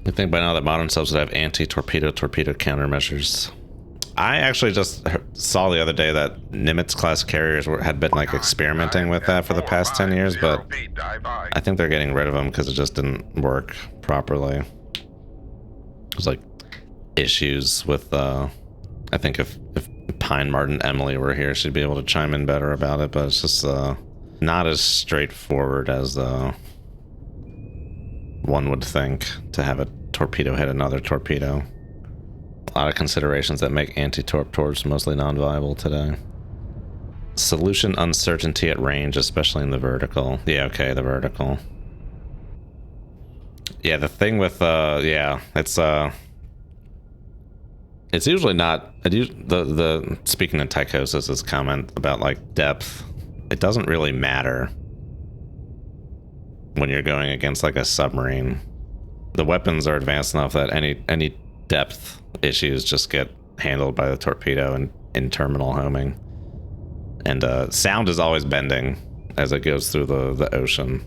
I think by now that modern subs would have anti-torpedo torpedo countermeasures. I actually just saw the other day that Nimitz-class carriers had been like experimenting with that for the past 10 years, but I think they're getting rid of them because it just didn't work properly. There's like issues with, I think if Pine Martin Emily were here, she'd be able to chime in better about it, but it's just not as straightforward as one would think to have a torpedo hit another torpedo. A lot of considerations that make anti-torp torps mostly non-viable today. Solution uncertainty at range, especially in the vertical. Yeah, okay, the vertical. Yeah, the thing with, yeah, it's usually not, speaking of Tychosis' comment about, like, depth, it doesn't really matter when you're going against, like, a submarine. The weapons are advanced enough that any depth issues just get handled by the torpedo and in terminal homing. And sound is always bending as it goes through the ocean.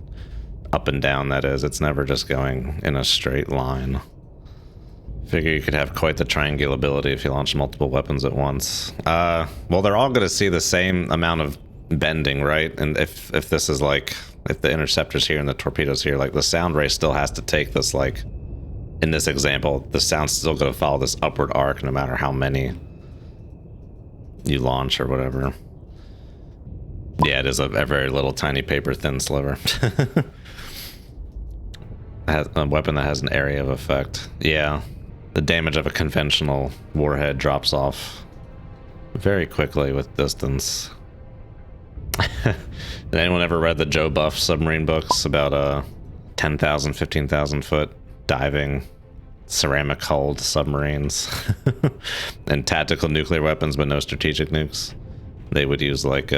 Up and down, that is. It's never just going in a straight line. Figure you could have quite the triangulability if you launch multiple weapons at once. Well, they're all going to see the same amount of bending, right? And if this is like, if the interceptor's here and the torpedo's here, like the sound ray still has to take this, like, in this example, the sound's still going to follow this upward arc no matter how many you launch or whatever. Yeah, it is a very little tiny paper thin sliver. A weapon that has an area of effect. Yeah, the damage of a conventional warhead drops off very quickly with distance. Did anyone ever read the Joe Buff submarine books about 10,000, 15,000 foot diving ceramic hulled submarines and tactical nuclear weapons but no strategic nukes? They would use like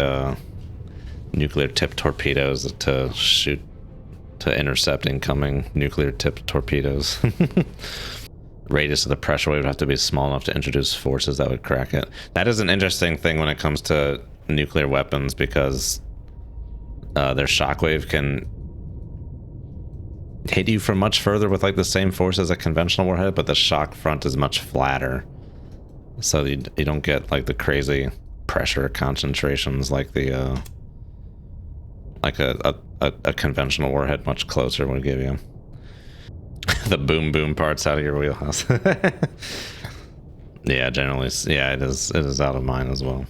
nuclear tipped torpedoes to intercept incoming nuclear tipped torpedoes. Radius of the pressure wave would have to be small enough to introduce forces that would crack it. That is an interesting thing when it comes to nuclear weapons, because their shockwave can hit you from much further with like the same force as a conventional warhead, but the shock front is much flatter, so you don't get like the crazy pressure concentrations like the like a conventional warhead much closer would give you. The boom parts out of your wheelhouse. Yeah, generally, yeah, it is out of mine as well.